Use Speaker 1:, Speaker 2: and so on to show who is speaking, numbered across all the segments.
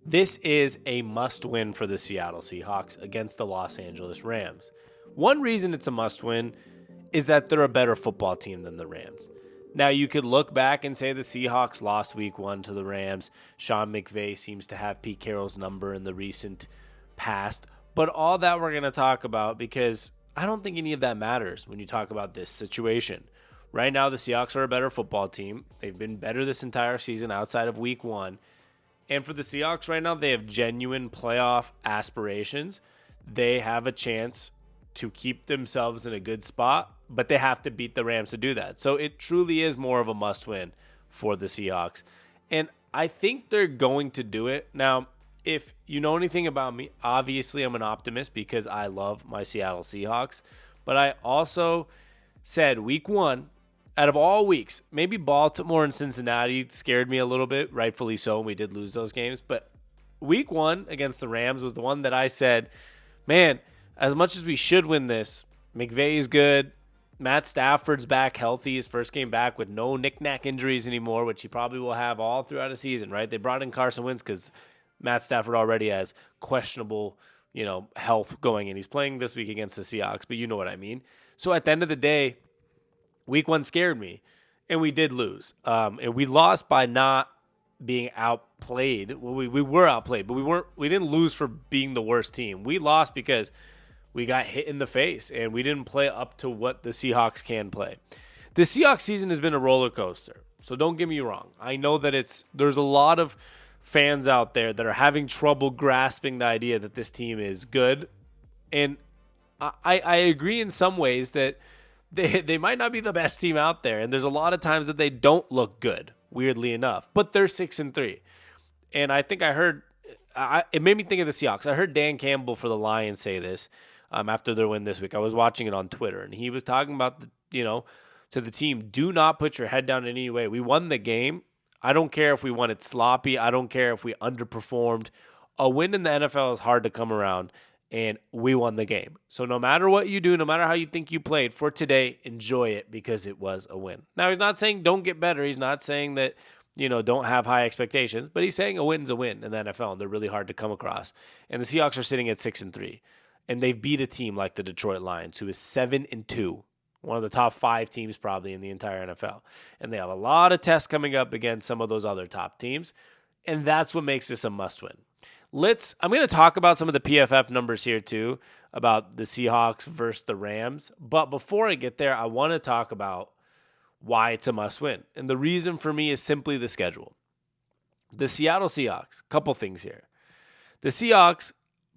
Speaker 1: This is a must-win for the Seattle Seahawks against the Los Angeles Rams. One reason it's a must-win is that they're a better football team than the Rams. Now, you could look back and say the Seahawks lost week 1 to the Rams. Sean McVay seems to have Pete Carroll's number in the recent past. But all that we're going to talk about, because I don't think any of that matters when you talk about this situation. Right now, the Seahawks are a better football team. They've been better this entire season outside of week 1. And for the Seahawks right now, they have genuine playoff aspirations. They have a chance to keep themselves in a good spot, but they have to beat the Rams to do that. So it truly is more of a must-win for the Seahawks. And I think they're going to do it. Now, if you know anything about me, obviously I'm an optimist because I love my Seattle Seahawks. But I also said week 1, out of all weeks, maybe Baltimore and Cincinnati scared me a little bit, rightfully so, and we did lose those games. But week 1 against the Rams was the one that I said, man, as much as we should win this, McVay's good. Matt Stafford's back healthy, his first game back with no knick-knack injuries anymore, which he probably will have all throughout the season, right? They brought in Carson Wentz because Matt Stafford already has questionable, health going in. He's playing this week against the Seahawks, but you know what I mean. So at the end of the day, week 1 scared me, and we did lose. And we lost by not being outplayed. Well, we were outplayed, but we didn't lose for being the worst team. We lost because we got hit in the face, and we didn't play up to what the Seahawks can play. The Seahawks season has been a roller coaster, so don't get me wrong. I know that there's a lot of fans out there that are having trouble grasping the idea that this team is good, and I agree in some ways that they might not be the best team out there, and there's a lot of times that they don't look good, weirdly enough, but they're 6-3. And I think it made me think of the Seahawks. I heard Dan Campbell for the Lions say this after their win this week. I was watching it on Twitter, and he was talking about, to the team, do not put your head down in any way. We won the game. I don't care if we won it sloppy. I don't care if we underperformed. A win in the NFL is hard to come around, and we won the game. So no matter what you do, no matter how you think you played, for today, enjoy it because it was a win. Now, he's not saying don't get better. He's not saying that, don't have high expectations, but he's saying a win's a win in the NFL, and they're really hard to come across. And the Seahawks are sitting at 6-3, and they've beat a team like the Detroit Lions, who is 7-2, one of the top 5 teams probably in the entire NFL. And they have a lot of tests coming up against some of those other top teams, and that's what makes this a must-win. I'm going to talk about some of the PFF numbers here too, about the Seahawks versus the Rams. But before I get there, I want to talk about why it's a must-win. And the reason for me is simply the schedule. The Seattle Seahawks, couple things here. The Seahawks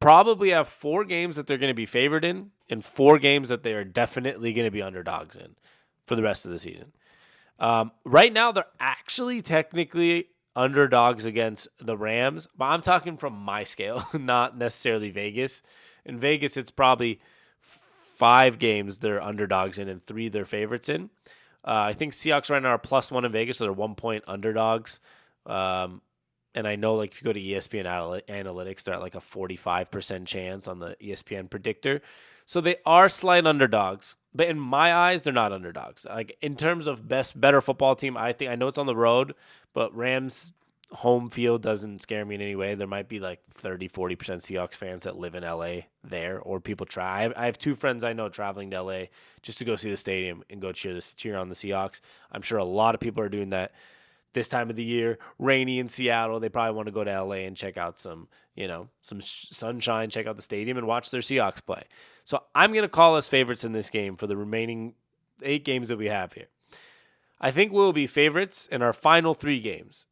Speaker 1: probably have 4 games that they're going to be favored in and 4 games that they are definitely going to be underdogs in for the rest of the season. Right now, they're actually technically underdogs against the Rams, but I'm talking from my scale, not necessarily Vegas. In Vegas, it's probably 5 games they're underdogs in and 3 they're favorites in. I think Seahawks right now are +1 in Vegas, so they're 1-point underdogs. And I know, if you go to ESPN Analytics, they're at a 45% chance on the ESPN predictor. So they are slight underdogs, but in my eyes, they're not underdogs. In terms of better football team, I know it's on the road, but Rams home field doesn't scare me in any way. There might be 30, 40% Seahawks fans that live in LA there, or people try. I have 2 friends I know traveling to LA just to go see the stadium and go cheer on the Seahawks. I'm sure a lot of people are doing that this time of the year, rainy in Seattle. They probably want to go to LA and check out some sunshine, check out the stadium and watch their Seahawks play. So I'm going to call us favorites in this game for the remaining 8 games that we have here. I think we'll be favorites in our final 3 games.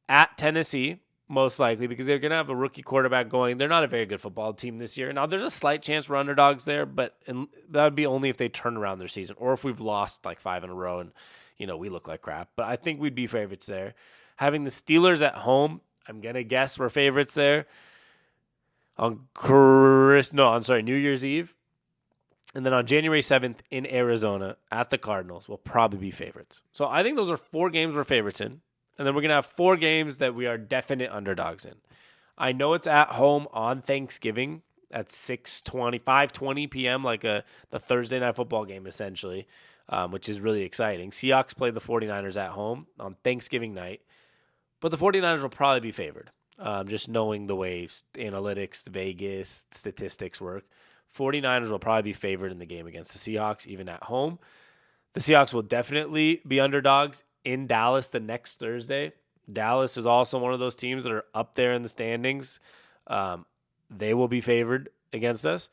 Speaker 1: At Tennessee, most likely, because they're going to have a rookie quarterback going. They're not a very good football team this year. Now, there's a slight chance we're underdogs there, but that would be only if they turn around their season or if we've lost 5 in a row and we look like crap. But I think we'd be favorites there. Having the Steelers at home, I'm going to guess we're favorites there. New Year's Eve. And then on January 7th in Arizona at the Cardinals, we'll probably be favorites. So I think those are 4 games we're favorites in. And then we're going to have 4 games that we are definite underdogs in. I know it's at home on Thanksgiving at 5:20 p.m., the Thursday night football game, essentially, which is really exciting. Seahawks play the 49ers at home on Thanksgiving night, but the 49ers will probably be favored. just knowing the way analytics, Vegas, statistics work. 49ers will probably be favored in the game against the Seahawks, even at home. The Seahawks will definitely be underdogs in Dallas the next Thursday. Dallas is also one of those teams that are up there in the standings. They will be favored against us.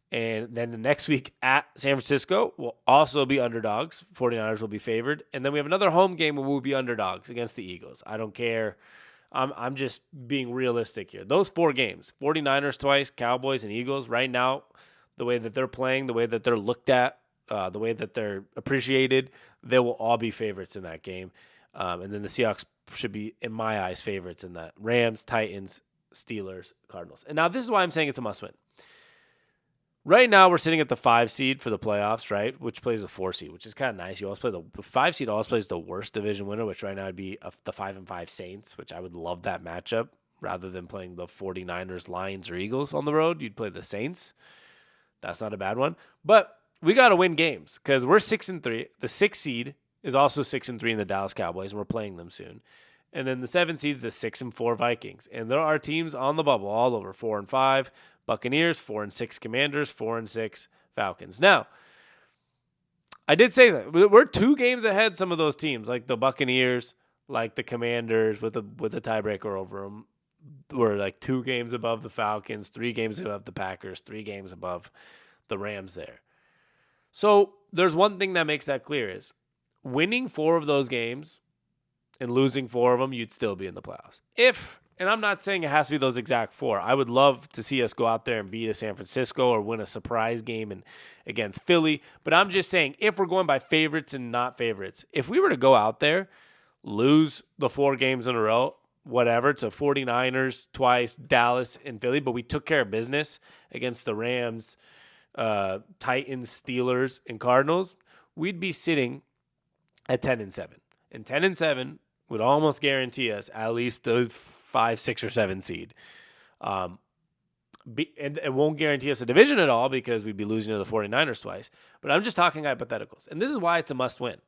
Speaker 1: And then the next week at San Francisco will also be underdogs. 49ers will be favored. And then we have another home game where we'll be underdogs against the Eagles. I don't care. I'm just being realistic here. Those 4 games, 49ers twice, Cowboys and Eagles, right now, the way that they're playing, the way that they're looked at, the way that they're appreciated, they will all be favorites in that game. And then the Seahawks should be, in my eyes, favorites in that. Rams, Titans, Steelers, Cardinals. And now this is why I'm saying it's a must-win. Right now, we're sitting at the 5 seed for the playoffs, right? Which plays the 4 seed, which is kind of nice. You always play the 5 seed always plays the worst division winner, which right now would be the 5-5 Saints, which I would love that matchup. Rather than playing the 49ers, Lions, or Eagles on the road, you'd play the Saints. That's not a bad one. But we got to win games because we're 6-3. The 6 seed is also 6-3 in the Dallas Cowboys, and we're playing them soon. And then the 7 seed is the 6-4 Vikings. And there are teams on the bubble all over, 4-5. Buccaneers, 4-6 Commanders, 4-6 Falcons. Now, I did say that we're 2 games ahead some of those teams, like the Buccaneers, like the Commanders with a tiebreaker over them. We're like 2 games above the Falcons, 3 games above the Packers, 3 games above the Rams there. So there's one thing that makes that clear is winning 4 of those games and losing 4 of them, you'd still be in the playoffs. And I'm not saying it has to be those exact 4. I would love to see us go out there and beat a San Francisco or win a surprise game against Philly. But I'm just saying, if we're going by favorites and not favorites, if we were to go out there, lose the 4 games in a row, whatever, to 49ers twice, Dallas, and Philly, but we took care of business against the Rams, Titans, Steelers, and Cardinals, we'd be sitting at 10-7. And 10-7 would almost guarantee us at least the 5, 6, or 7 seed. And it won't guarantee us a division at all because we'd be losing to the 49ers twice. But I'm just talking hypotheticals. And this is why it's a must-win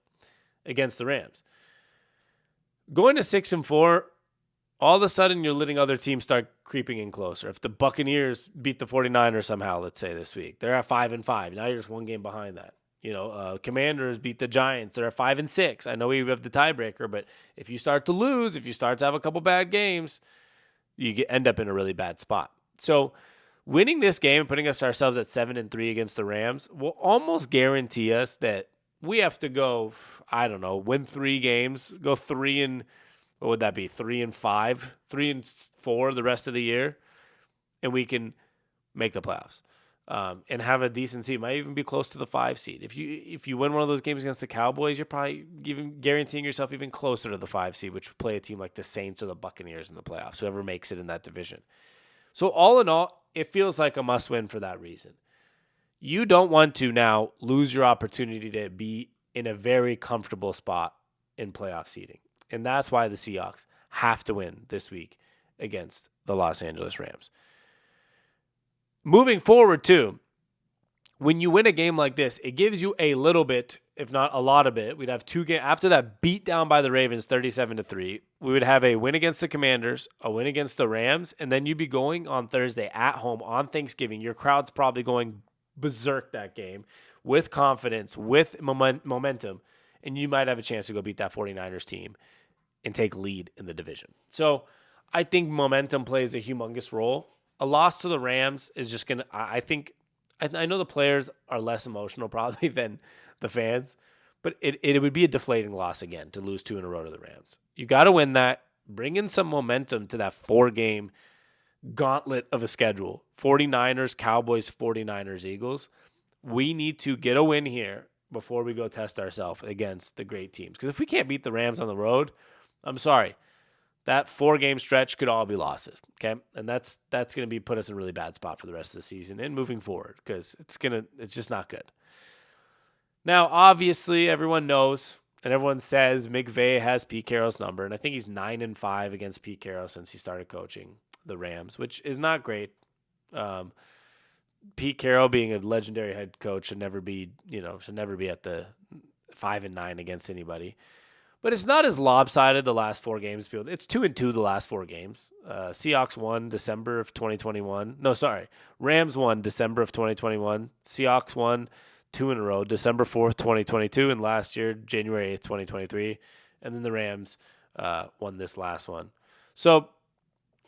Speaker 1: against the Rams. Going to 6-4, all of a sudden you're letting other teams start creeping in closer. If the Buccaneers beat the 49ers somehow, let's say this week, they're at 5-5. Now you're just 1 game behind that. Commanders beat the Giants. They're at 5-6. I know we have the tiebreaker, but if you start to lose, if you start to have a couple bad games, you end up in a really bad spot. So winning this game and putting ourselves at 7-3 against the Rams will almost guarantee us that we have to go, I don't know, win 3 games, go 3 what would that be? 3-5, 3-4 the rest of the year, and we can make the playoffs. And have a decent seed. Might even be close to the 5 seed. If you win one of those games against the Cowboys, you're probably guaranteeing yourself even closer to the 5 seed, which would play a team like the Saints or the Buccaneers in the playoffs, whoever makes it in that division. So all in all, it feels like a must-win for that reason. You don't want to now lose your opportunity to be in a very comfortable spot in playoff seeding. And that's why the Seahawks have to win this week against the Los Angeles Rams. Moving forward, too, when you win a game like this, it gives you a little bit, if not a lot of it. We'd have 2 games. After that beat down by the Ravens 37-3, we would have a win against the Commanders, a win against the Rams, and then you'd be going on Thursday at home on Thanksgiving. Your crowd's probably going berserk that game with confidence, with momentum, and you might have a chance to go beat that 49ers team and take lead in the division. So I think momentum plays a humongous role. A loss to the Rams is just going to, I know the players are less emotional probably than the fans, but it would be a deflating loss again to lose 2 in a row to the Rams. You got to win that. Bring in some momentum to that 4-game gauntlet of a schedule. 49ers, Cowboys, 49ers, Eagles. We need to get a win here before we go test ourselves against the great teams. Because if we can't beat the Rams on the road, I'm sorry. That 4-game stretch could all be losses, okay? And that's going to put us in a really bad spot for the rest of the season and moving forward because it's just not good. Now, obviously, everyone knows and everyone says McVay has Pete Carroll's number, and I think he's 9-5 against Pete Carroll since he started coaching the Rams, which is not great. Pete Carroll, being a legendary head coach, should never be at the 5-9 against anybody. But it's not as lopsided the last 4 games. It's 2-2 the last 4 games. Seahawks won December of 2021. No, sorry. Rams won December of 2021. Seahawks won 2 in a row, December 4th, 2022, and last year, January 8th, 2023. And then the Rams won this last one. So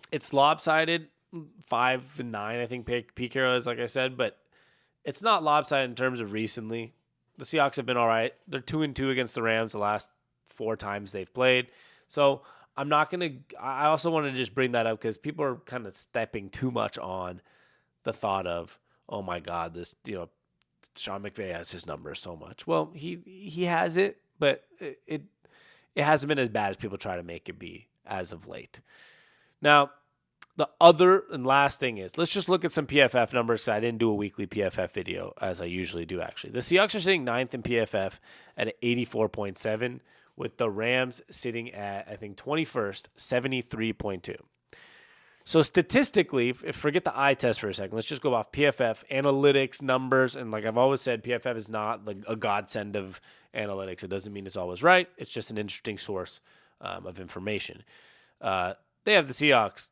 Speaker 1: it's lopsided, 5-9, I think peak era is, like I said, but it's not lopsided in terms of recently. The Seahawks have been all right. They're 2-2 against the Rams the last 4 times they've played. So I'm not going to – I also want to just bring that up because people are kind of stepping too much on the thought of, oh, my God, this, Sean McVay has his numbers so much. Well, he has it, but it hasn't been as bad as people try to make it be as of late. Now, the other and last thing is, let's just look at some PFF numbers. I didn't do a weekly PFF video as I usually do, actually. The Seahawks are sitting 9th in PFF at 84.7, with the Rams sitting at, I think, 21st, 73.2. So statistically, forget the eye test for a second. Let's just go off PFF, analytics, numbers. And like I've always said, PFF is not like a godsend of analytics. It doesn't mean it's always right. It's just an interesting source of information. They have the Seahawks,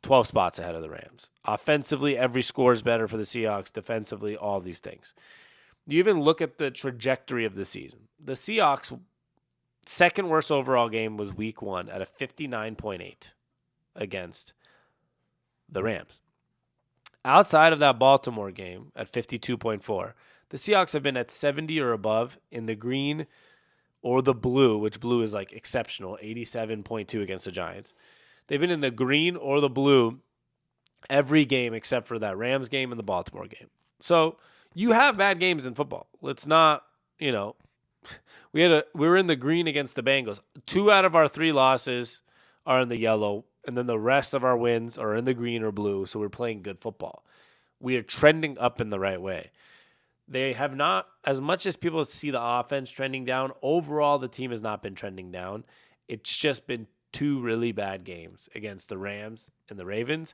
Speaker 1: 12 spots ahead of the Rams. Offensively, every score is better for the Seahawks. Defensively, all these things. You even look at the trajectory of the season. The Seahawks' second worst overall game was week 1 at a 59.8 against the Rams. Outside of that Baltimore game at 52.4, the Seahawks have been at 70 or above in the green or the blue, which blue is like exceptional, 87.2 against the Giants. They've been in the green or the blue every game except for that Rams game and the Baltimore game. So you have bad games in football. Let's not, we were in the green against the Bengals. 2 out of our 3 losses are in the yellow, and then the rest of our wins are in the green or blue, so we're playing good football. We are trending up in the right way. They have not, as much as people see the offense trending down, overall the team has not been trending down. It's just been 2 really bad games against the Rams and the Ravens,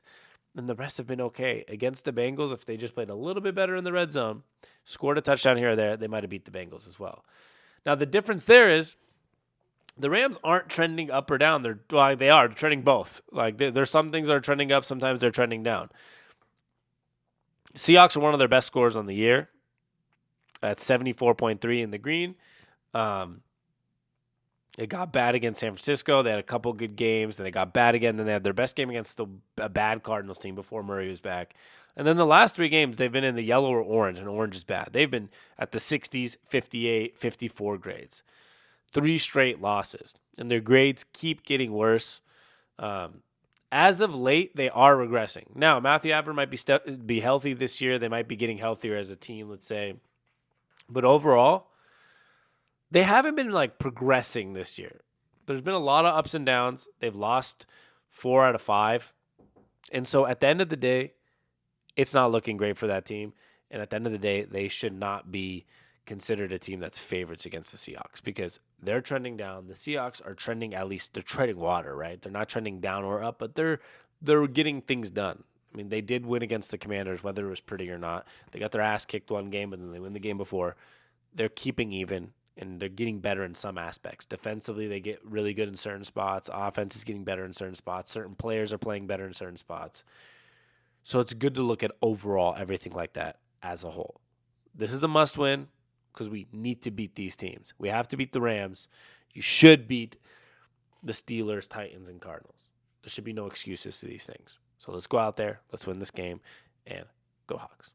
Speaker 1: and the rest have been okay. Against the Bengals, if they just played a little bit better in the red zone, scored a touchdown here or there, they might have beat the Bengals as well. Now, the difference there is the Rams aren't trending up or down. They are trending both. There's some things that are trending up, sometimes they're trending down. Seahawks are one of their best scores on the year at 74.3 in the green. It got bad against San Francisco. They had a couple good games, then they got bad again. Then they had their best game against a bad Cardinals team before Murray was back. And then the last 3 games, they've been in the yellow or orange, and orange is bad. They've been at the 60s, 58, 54 grades. 3 straight losses, and their grades keep getting worse. As of late, they are regressing. Now, Matthew Aver might be healthy this year. They might be getting healthier as a team, let's say. But overall, they haven't been progressing this year. There's been a lot of ups and downs. They've lost 4 out of 5. And so at the end of the day, it's not looking great for that team. And at the end of the day, they should not be considered a team that's favorites against the Seahawks because they're trending down. The Seahawks are trending, at least they're treading water, right? They're not trending down or up, but they're getting things done. I mean, they did win against the Commanders, whether it was pretty or not. They got their ass kicked one game, but then they win the game before. They're keeping even, and they're getting better in some aspects. Defensively, they get really good in certain spots. Offense is getting better in certain spots. Certain players are playing better in certain spots. So it's good to look at overall everything like that as a whole. This is a must-win because we need to beat these teams. We have to beat the Rams. You should beat the Steelers, Titans, and Cardinals. There should be no excuses to these things. So let's go out there, let's win this game, and go Hawks.